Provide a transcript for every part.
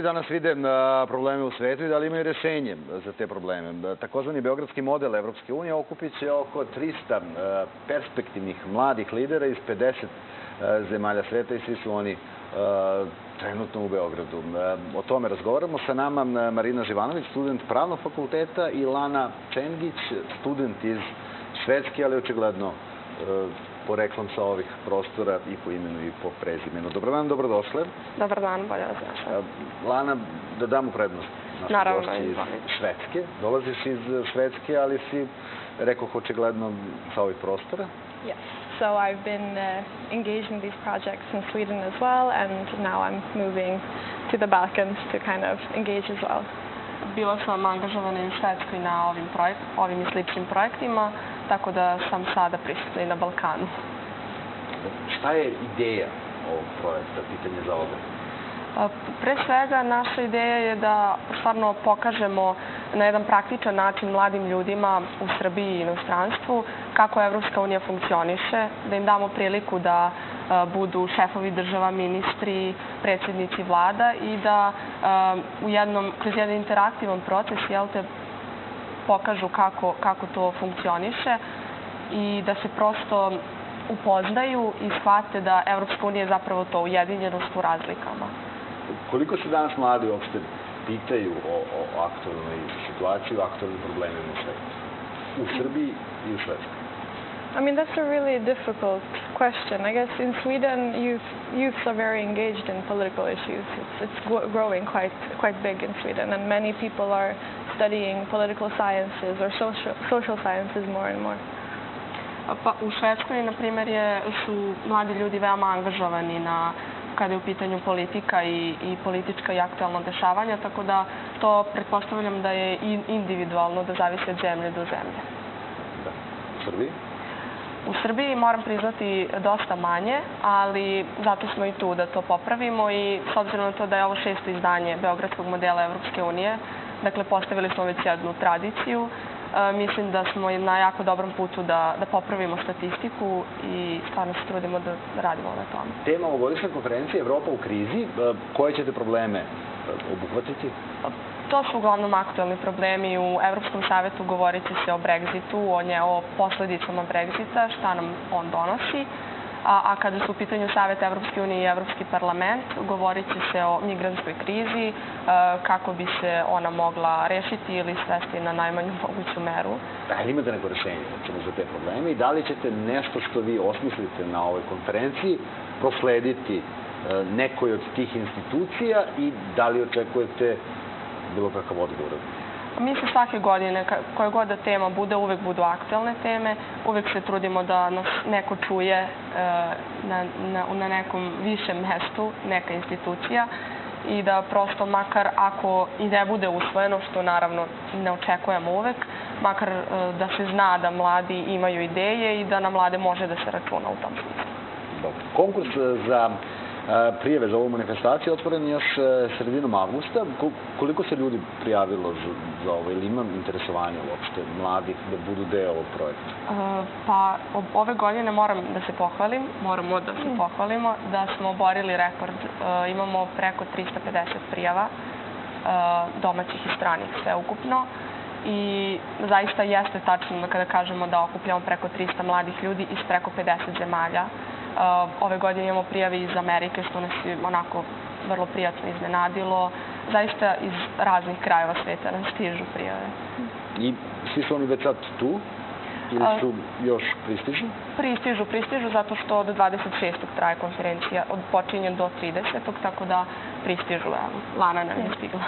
Danas vide probleme u svetu i da li imaju rešenje za te probleme. Takozvani beogradski model Evropske unije okupit će oko 300 perspektivnih mladih lidera iz 50 zemalja sveta i svi su oni trenutno u Beogradu. O tome razgovaramo. Sa nama Marina Živanović, student Pravnog fakulteta, i Lana Čengić, student iz Švedske, ali očigledno poreklom sa ovih prostora i po imenu i po prezimenu. Dobar dan, dobrodošle. Dobar dan, bolje vas našla. Lana, da damo prednost našoj gošći iz Švedske. Dolaziš iz Švedske, ali si, rekoh, očigledno sa ovih prostora. Yes. So I've been engaged in these projects in Sweden as well, and now I'm moving to the Balkans to kind of engage as well. Bila sam angažovana i u Švedskoj na ovim i sličnim projektima, tako da sam sada prisutna i na Balkanu. Šta je ideja ovog projekta, pitanje za obe? Pre svega, naša ideja je da stvarno pokažemo na jedan praktičan način mladim ljudima u Srbiji i inostranstvu kako Evropska unija funkcioniše, da im damo priliku da budu šefovi država, ministri, predsjednici vlada i da kroz jedan interaktivan proces pokažu kako to funkcioniše i da se prosto upoznaju i shvate da Evropska unija je zapravo to ujedinjenost u razlikama. Koliko se danas mladi uopšte pitaju o aktualnoj situaciji, o aktualnim problemima u svetu? U Srbiji i u Švedskoj? I mean, that's a really difficult question. I guess in Sweden, youths are very engaged in political issues. It's growing quite big in Sweden, and many people are studying political sciences or social sciences more and more. Pa u Švedskoj, na primjer, su mladi ljudi veoma angažovani kada je u pitanju politika i politička i aktualna dešavanja, tako da to pretpostavljam da je individualno, da zavisi od zemlje do zemlje. Da. U Srbiji? U Srbiji moram priznati dosta manje, ali zato smo i tu da to popravimo i s obzirom na to da je ovo 6. izdanje Beogradskog modela Evropske unije, dakle postavili smo već jednu tradiciju. Mislim da smo na jako dobrom putu da popravimo statistiku i stvarno se trudimo da radimo na tome. Tema ovogodišnje konferencije Evropa u krizi, koje ćete probleme obuhvatiti? To su uglavnom aktualni problemi. U Evropskom savetu govorit će se o Brexitu, o posledicama Brexita, šta nam on donosi. A kada su u pitanju Savet Evropske unije i Evropski parlament, govorit će se o migrantskoj krizi, kako bi se ona mogla rešiti ili svesti na najmanju moguću meru. Da li imate neko rešenje za te probleme i da li ćete nešto što vi osmislite na ovoj konferenciji proslediti nekoj od tih institucija i da li očekujete bilo kakav odgovor? Mi se svake godine, koja god da tema bude, uvek budu aktualne teme, uvek se trudimo da nas neko čuje na nekom višem mestu, neka institucija, i da prosto, makar ako i ne bude usvojeno, što naravno ne očekujemo uvek, makar da se zna da mladi imaju ideje i da na mlade može da se računa u tom smislu. Dobro. Konkurs za prijave za ovu manifestaciju otvoren još sredinom avgusta. Koliko se ljudi prijavilo za ovo ili ima interesovanja uopšte mladih da budu deo ovog projekta? Pa ove godine moramo da se pohvalimo da smo oborili rekord. Imamo preko 350 prijava domaćih i stranih sveukupno. I zaista jeste tačno kada kažemo da okupljamo preko 300 mladih ljudi iz preko 50 zemalja. Ove godine imamo prijave iz Amerike, što nas je onako vrlo prijatno iznenadilo. Zaista iz raznih krajeva sveta nam stižu prijave. I svi su oni već sad tu? Ili su još pristižu? Pristižu zato što do 26. traje konferencija, počinje do 30. tako da pristižu. Lana nam je stigla.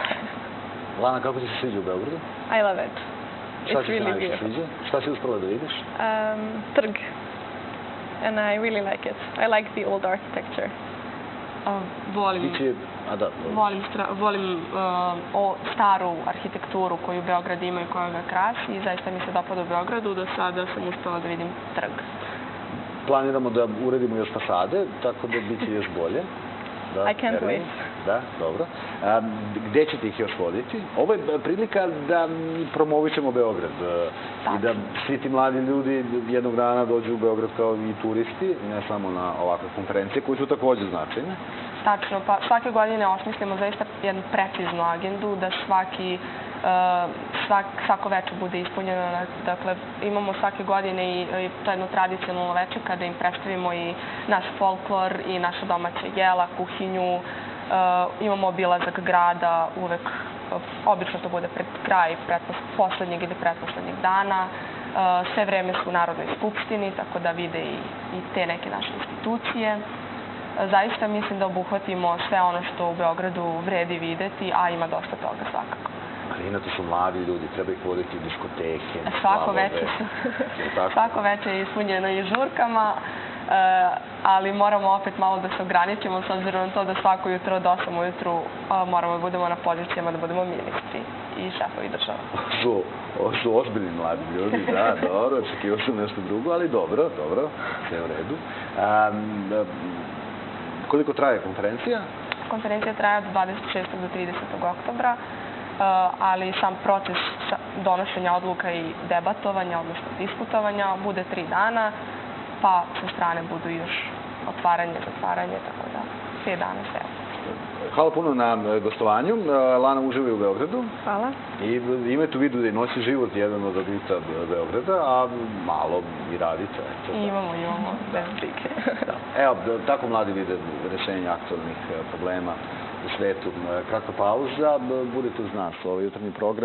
Lana, kako ti se sviđa u Beogradu? I love it. Šta ti se najviše sviđa? Šta si uspela da vidiš? Trg. And I really like it. I like the old architecture. Volim staru arhitekturu koju Beograd ima i koja ga krasi i zaista mi se dopada u Beogradu. Do sada sam uspela da vidim trg. Planiramo da uredimo još fasade, tako da bit će još bolje. I can't wait. Da, dobro. Gde ćete ih još voditi? Ovo je prilika da promovišemo Beograd i da svi ti mladi ljudi jednog dana dođu u Beograd kao i turisti, ne samo na ovakve konferencije koje su takođe značajne. Tačno, pa svake godine osmislimo zaista jednu preciznu agendu, da svako veče bude ispunjeno. Dakle, imamo svake godine i to jedno tradicionalno veče kada im predstavimo i naš folklor i naša domaća jela, kuhinju. Imamo obilazak grada, uvek, obično to bude pred kraj poslednjeg ili pretposlednjeg dana. Sve vreme su u Narodnoj skupštini, tako da vide i te neke naše institucije. Zaista mislim da obuhvatimo sve ono što u Beogradu vredi videti, a ima dosta toga svakako. Ali inače su mladi ljudi, treba ih voditi u diskoteke, Svako veče je ispunjeno i žurkama, ali moramo opet malo da se ograničimo s obzirom na to da svako jutro od 8 ujutru moramo da budemo na pozicijama, da budemo ministri i šefovi država. Ovo su ozbiljni mladi ljudi, da, dobro, očekivao sam nešto drugo, ali dobro, sve u redu. Koliko traje konferencija? Konferencija traje od 26. do 30. oktobra, ali sam proces donošenja odluka i debatovanja, odnosno diskutovanja, bude 3 dana, pa sa strane budu još otvaranje, zatvaranje, tako da 5 dana sve. Hvala puno na gostovanju. Lana uživa u Beogradu. Hvala. I imajte u vidu da je nosi život jedan od odlica Beograda, a malo i radite. Imamo, bez brige. Evo, tako mladi vide rešenja aktualnih problema u svetu. Kratka pauza, budite uz nas. Ovo je jutarnji program.